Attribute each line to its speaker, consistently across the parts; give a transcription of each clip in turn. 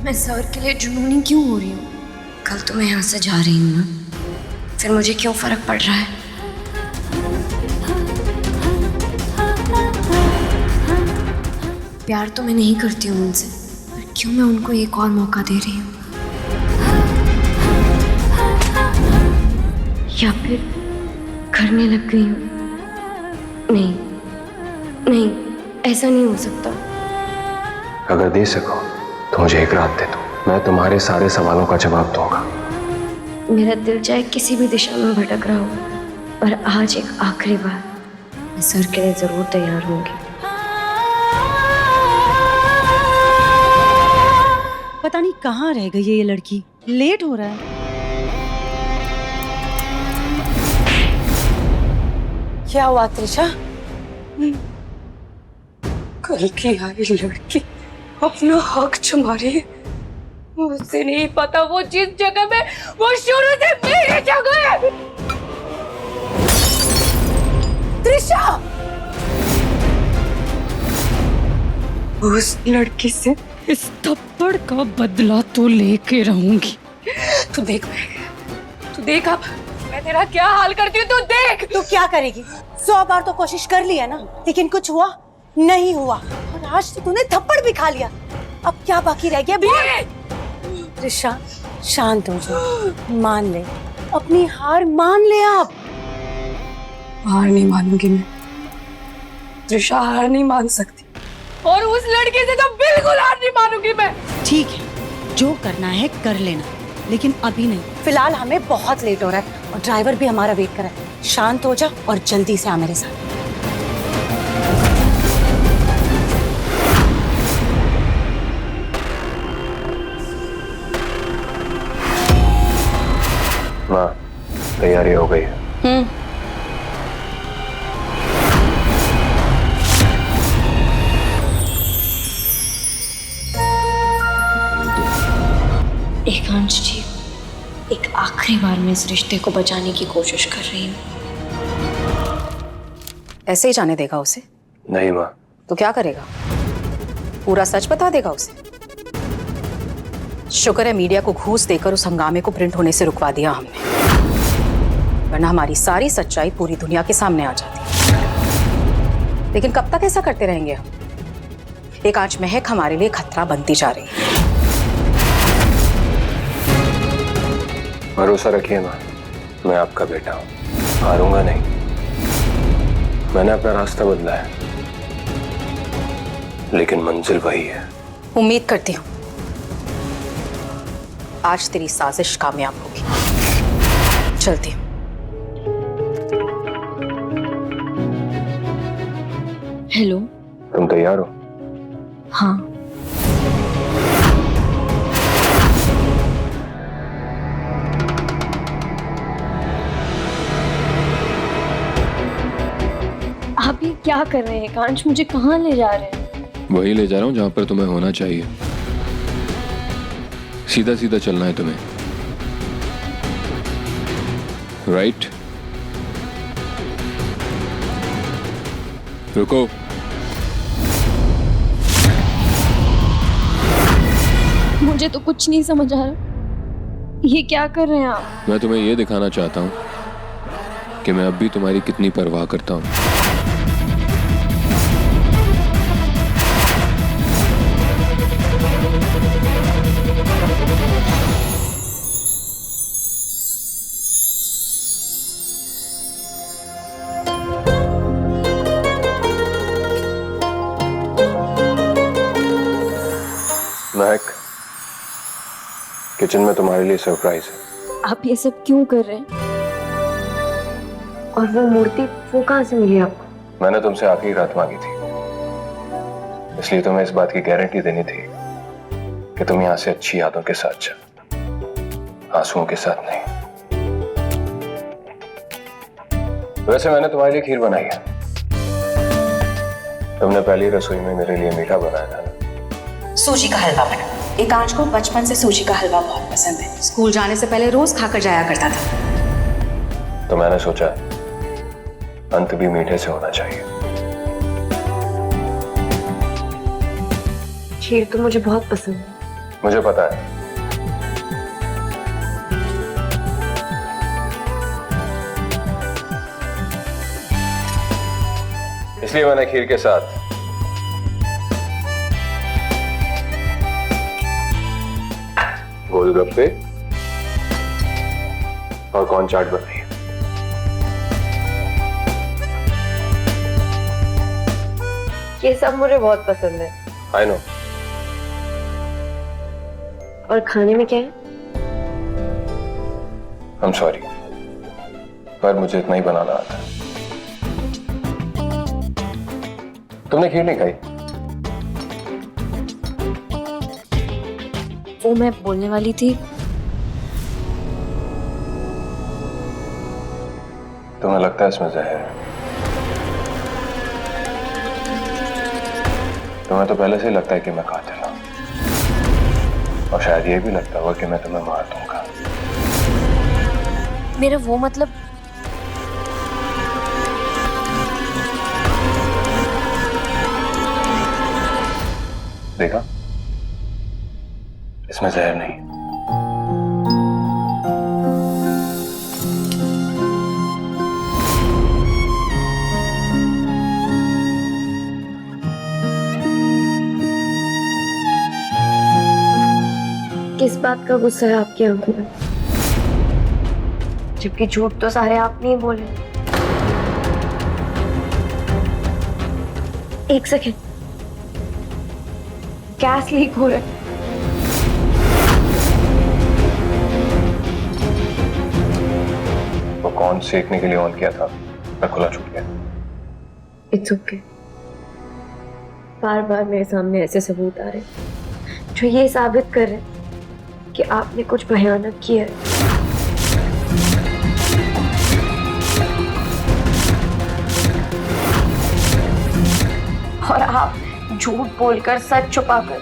Speaker 1: मैं सर के लिए जुनूनी क्यों हो रही हूँ? कल तो मैं यहाँ से जा रही हूँ ना, फिर मुझे क्यों फर्क पड़ रहा है? प्यार तो मैं नहीं करती हूँ उनसे, पर क्यों मैं उनको एक और मौका दे रही हूँ? या फिर करने लग गई हूँ? नहीं नहीं, ऐसा नहीं हो सकता।
Speaker 2: अगर दे सको तो मुझे एक रात दे दो, मैं तुम्हारे सारे सवालों का जवाब दूंगा।
Speaker 1: मेरा दिल चाहे किसी भी दिशा में भटक रहा हो, पर आज एक आखिरी बार मैं सर के लिए जरूर तैयार होंगी।
Speaker 3: पता नहीं कहाँ रह गई है ये लड़की, लेट हो रहा है।
Speaker 4: क्या हुआ त्रिशा? कल की आई लड़की अपना हक छुमा रही है। मुझे नहीं पता वो जिस जगह में वो शुरू से मेरी जगह है। त्रिशा, उस लड़की से इस थप्पड़ का बदला तो लेके रहूंगी। तू देख, तू देख अब मैं तेरा क्या हाल करती हूँ, तू देख।
Speaker 3: तू क्या करेगी? 100 बार तो कोशिश कर लिया ना, लेकिन कुछ हुआ नहीं हुआ, और आज तो तूने थप्पड़ भी खा लिया। अब क्या बाकी रह गया? त्रिशा, शांत हो जा, मान ले, अपनी हार मान ले। आप
Speaker 4: हार नहीं मानूंगी मैं, त्रिशा हार नहीं मान सकती, और उस लड़की से तो बिल्कुल हार नहीं मानूंगी मैं।
Speaker 3: ठीक है, जो करना है कर लेना, लेकिन अभी नहीं। फिलहाल हमें बहुत लेट हो रहा है और ड्राइवर भी हमारा वेट कर रहा है। शांत हो जा और जल्दी से आ मेरे साथ।
Speaker 2: माँ, तैयारी हो गई है।
Speaker 1: एकांश जी, एक आखिरी बार मैं इस रिश्ते को बचाने की कोशिश कर रही हूँ।
Speaker 4: ऐसे ही जाने देगा उसे?
Speaker 2: नहीं माँ।
Speaker 4: तो क्या करेगा? पूरा सच बता देगा उसे? शुक्र है मीडिया को घूस देकर उस हंगामे को प्रिंट होने से रुकवा दिया हमने, वरना हमारी सारी सच्चाई पूरी दुनिया के सामने आ जाती। लेकिन कब तक ऐसा करते रहेंगे हम? एक आज महक हमारे लिए खतरा बनती जा रही है।
Speaker 2: भरोसा रखिए माँ, मैं आपका बेटा हूँ, हारूंगा नहीं। मैंने अपना रास्ता बदला है, लेकिन मंजिल वही है।
Speaker 4: उम्मीद करती हूँ आज तेरी साजिश कामयाब होगी। चलती हूँ।
Speaker 1: हेलो।
Speaker 2: तुम तैयार हो?
Speaker 1: हाँ। आप ये क्या कर रहे हैं एकांश? मुझे कहाँ ले जा रहे हैं?
Speaker 5: वही ले जा रहा हूँ जहाँ पर तुम्हें होना चाहिए। सीधा सीधा चलना है तुम्हें, राइट? रुको।
Speaker 1: मुझे तो कुछ नहीं समझ आ रहा, ये क्या कर रहे हैं आप?
Speaker 5: मैं तुम्हें ये दिखाना चाहता हूँ कि मैं अब भी तुम्हारी कितनी परवाह करता हूँ।
Speaker 2: महक, किचन में तुम्हारे लिए सरप्राइज है।
Speaker 1: आप ये सब क्यों कर रहे हैं? और वो मूर्ति, वो कहाँ से मिली आपको?
Speaker 2: मैंने तुमसे आखिरी रात मांगी थी, इसलिए तुम्हें इस बात की गारंटी देनी थी कि तुम यहाँ से अच्छी यादों के साथ चलो, आंसुओं के साथ नहीं। वैसे मैंने तुम्हारे लिए खीर बनाई है। तुमने पहली रसोई में मेरे लिए मीठा बनाया था ना।
Speaker 4: सूजी का हलवा बना। एकांश को बचपन से सूजी का हलवा बहुत पसंद है। स्कूल जाने से पहले रोज खाकर जाया करता था।
Speaker 2: तो मैंने सोचा अंत भी मीठे से होना चाहिए।
Speaker 1: खीर तो मुझे बहुत पसंद है,
Speaker 2: मुझे पता है। इसलिए मैंने खीर के साथ गोलगप्पे और कॉर्न चाट बनाई है।
Speaker 1: ये सब मुझे बहुत पसंद है।
Speaker 2: I know.
Speaker 1: और खाने में क्या है?
Speaker 2: I'm sorry, पर मुझे इतना ही बनाना आता है। तुमने खीर नहीं खाई?
Speaker 1: वो मैं बोलने वाली थी।
Speaker 2: तुम्हें लगता है इसमें जहर है? तुम्हें तो पहले से ही लगता है कि मैं कातिल हूं, और शायद ये भी लगता होगा कि मैं तुम्हें मार दूंगा।
Speaker 1: मेरा वो मतलब
Speaker 2: देखा, इसमें जहर नहीं।
Speaker 1: किस बात का गुस्सा है आपकी आंखों में? जबकि झूठ तो सारे आपने ही बोले। एक सेकेंड, गैस लीक हो रहा है।
Speaker 2: वो कौन सेकने के लिए ऑन किया था, मैं खुला छूट गया।
Speaker 1: It's okay. बार बार मेरे सामने ऐसे सबूत आ रहे जो ये साबित कर रहे कि आपने कुछ भयानक किया है। और आप झूठ बोलकर, सच छुपाकर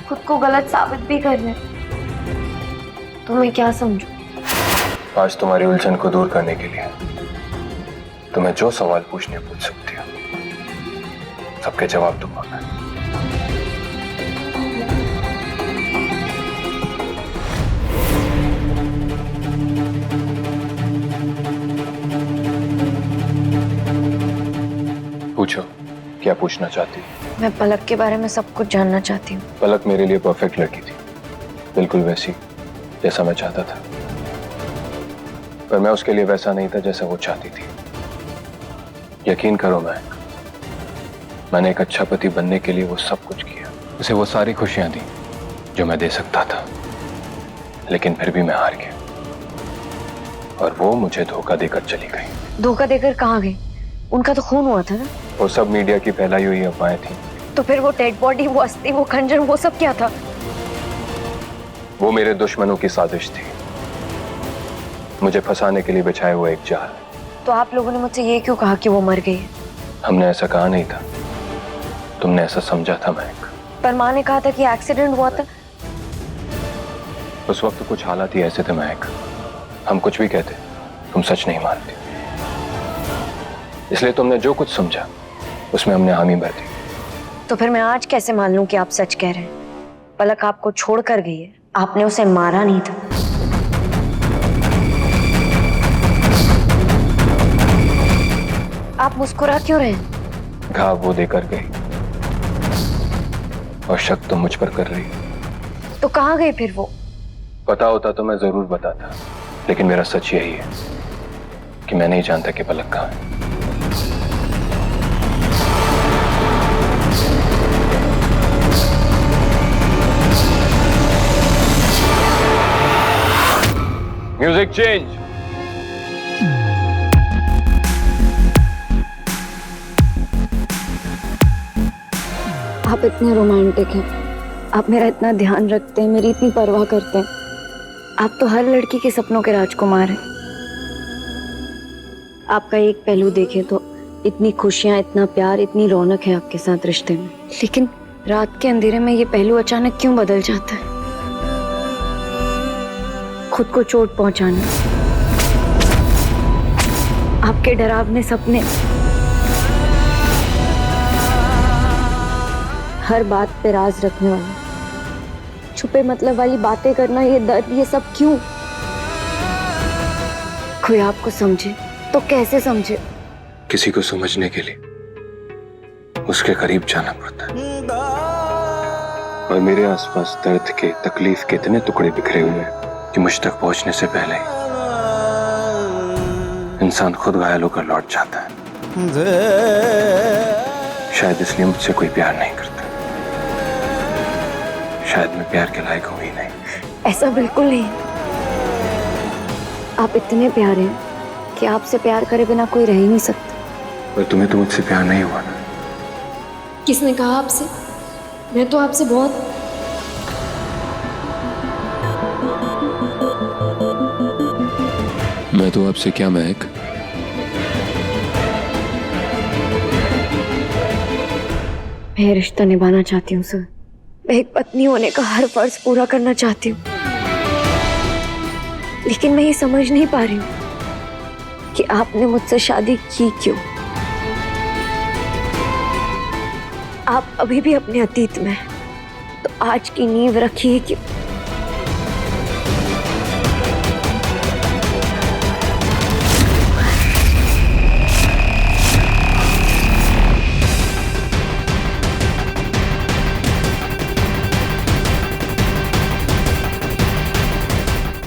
Speaker 1: खुद को गलत साबित भी कर रहे हैं। तो मैं क्या समझूं?
Speaker 2: आज तुम्हारी उलझन को दूर करने के लिए तुम्हें जो सवाल पूछने पूछ सकती हो, सबके जवाब दूंगा। पूछो, क्या पूछना चाहती हो?
Speaker 1: मैं पलक के बारे में सब कुछ जानना चाहती हूँ।
Speaker 2: पलक मेरे लिए परफेक्ट लड़की थी, बिल्कुल वैसी जैसा मैं चाहता था, पर मैं उसके लिए वैसा नहीं था जैसा वो चाहती थी। यकीन करो, मैंने एक अच्छा पति बनने के लिए वो सब कुछ किया, उसे वो सारी खुशियां दी जो मैं दे सकता था, लेकिन फिर भी मैं हार गया और वो मुझे धोखा देकर चली गई।
Speaker 1: धोखा देकर कहाँ गई? उनका तो खून हुआ था ना।
Speaker 2: वो सब मीडिया की फैलाई हुई अफवाहें थी।
Speaker 1: तो फिर वो डेड बॉडी, वो अस्थि, वो खंजर, वो सब क्या था?
Speaker 2: वो मेरे दुश्मनों की साजिश थी, मुझे फंसाने के लिए बिछाया हुआ एक जाल।
Speaker 1: तो आप लोगों ने मुझसे ये क्यों कहा कि वो मर गई है?
Speaker 2: हमने ऐसा कहा नहीं था, तुमने ऐसा समझा था महक।
Speaker 1: पर माँ ने कहा था कि एक्सीडेंट हुआ था।
Speaker 2: उस वक्त कुछ हालात ही ऐसे थे महक, हम कुछ भी कहते तुम सच नहीं मानती, इसलिए तुमने जो कुछ समझा उसमें हमने हामी भर दी।
Speaker 1: तो फिर मैं आज कैसे मान लूं कि आप सच कह रहे हैं? पलक आपको छोड़ कर गई है, आपने उसे मारा नहीं था। आप मुस्कुरा क्यों रहे हैं?
Speaker 2: घाव वो देकर गई और शक तो मुझ पर कर रही है।
Speaker 1: तो कहाँ गई फिर वो?
Speaker 2: पता होता तो मैं जरूर बताता, लेकिन मेरा सच यही है कि मैं नहीं जानता कि पलक कहाँ है। Music change.
Speaker 1: आप इतने रोमांटिक हैं, आप मेरा इतना ध्यान रखते हैं, मेरी इतनी परवाह करते हैं। आप तो हर लड़की के सपनों के राजकुमार हैं। आपका एक पहलू देखें तो इतनी खुशियां, इतना प्यार, इतनी रौनक है आपके साथ रिश्ते में, लेकिन रात के अंधेरे में ये पहलू अचानक क्यों बदल जाता है? खुद को चोट पहुंचाना, आपके डरावने सपने, हर बात पे राज रखने वाला, छुपे मतलब वाली बातें करना, ये दर्द, ये सब क्यों? कोई आपको समझे तो कैसे समझे?
Speaker 2: किसी को समझने के लिए उसके करीब जाना पड़ता है। और मेरे आसपास दर्द के, तकलीफ के इतने टुकड़े बिखरे हुए हैं कि मुझ तक पहुंचने से पहले इंसान खुद घायल होकर लौट जाता है। शायद इसलिए मुझसे कोई प्यार नहीं करता। शायद मैं प्यार के लायक हूं ही नहीं।
Speaker 1: ऐसा बिल्कुल नहीं। आप इतने प्यारे हैं कि आपसे प्यार करे बिना कोई रह ही नहीं सकता।
Speaker 2: पर तुम्हें तो मुझसे प्यार नहीं हुआ ना।
Speaker 1: किसने कहा आपसे? मैं तो आपसे बहुत।
Speaker 5: मैं तो आपसे क्या महक,
Speaker 1: मैं ये रिश्ता निभाना चाहती हूँ सर। मैं एक पत्नी होने का हर फर्ज पूरा करना चाहती हूँ, लेकिन मैं ये समझ नहीं पा रही हूँ कि आपने मुझसे शादी की क्यों। आप अभी भी अपने अतीत में हैं, तो आज की नींव रखिए क्यों?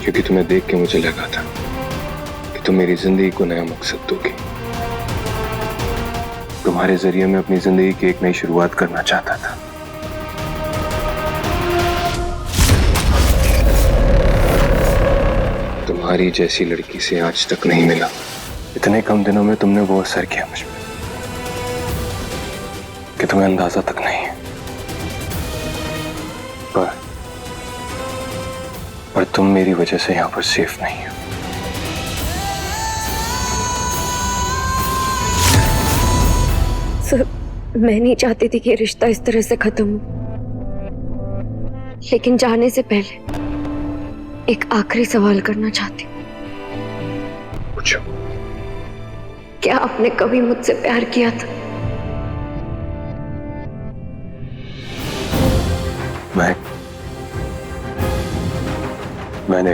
Speaker 2: क्योंकि तुम्हें देख के मुझे लगा था कि तुम मेरी जिंदगी को नया मकसद दोगे। तुम्हारे जरिए मैं अपनी जिंदगी की एक नई शुरुआत करना चाहता था। तुम्हारी जैसी लड़की से आज तक नहीं मिला। इतने कम दिनों में तुमने वो असर किया मुझ पर कि तुम्हें अंदाजा तक नहीं है। पर तुम मेरी वजह से यहाँ पर सेफ नहीं हो।
Speaker 1: सर, मैं नहीं चाहती थी कि ये रिश्ता इस तरह से खत्म हो, लेकिन जाने से पहले एक आखिरी सवाल करना चाहती हूँ।
Speaker 2: पूछो।
Speaker 1: क्या आपने कभी मुझसे प्यार किया था?
Speaker 2: मैंने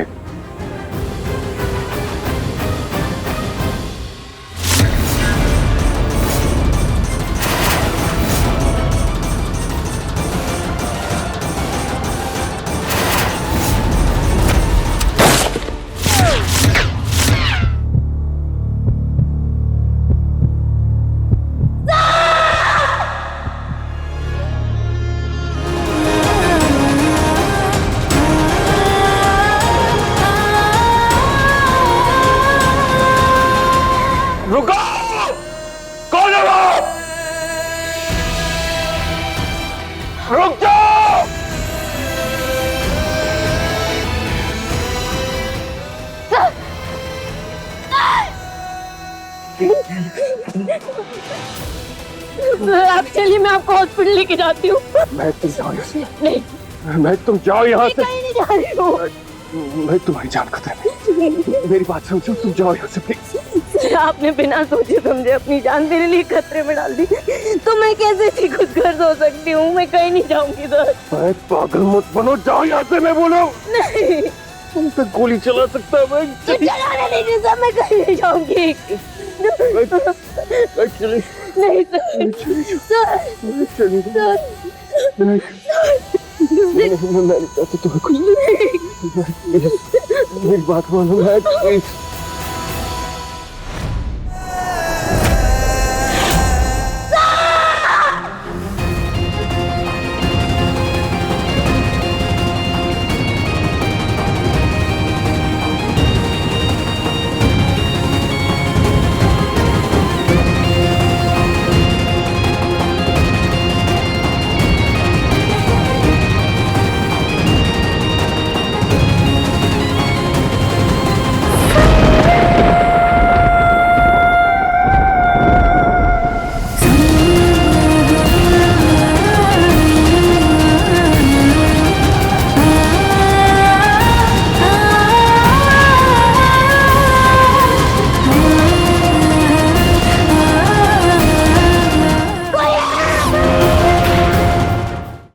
Speaker 2: रुको! कौन है वो? रुक जाओ!
Speaker 1: आप चलिए, मैं आपको हॉस्पिटल लेके जाती हूँ।
Speaker 2: मैं तुम जाओ यहाँ से।
Speaker 1: नहीं,
Speaker 2: मैं तुम जाओ यहाँ से।
Speaker 1: कहीं नहीं जा रही हूँ।
Speaker 2: मैं तुम्हारी जान खतरे में। मेरी बात समझो, तुम जाओ यहाँ से प्लीज।
Speaker 1: आपने बिना सोचे समझे अपनी जान मेरे लिए खतरे में डाल दी, तो मैं कैसे इतनी खुदगर्ज हो सकती हूँ? मैं कहीं नहीं जाऊंगी सर।
Speaker 2: मैं पागल मत बनो, जाओ यहाँ से। मैं बोलो
Speaker 1: नहीं,
Speaker 2: तुम तक गोली चला सकता मैं।
Speaker 1: चलाने नहीं सर, मैं कहीं नहीं जाऊंगी। नहीं
Speaker 2: सर, मैं तुम्हें कुछ मेरी बात मानो। मैं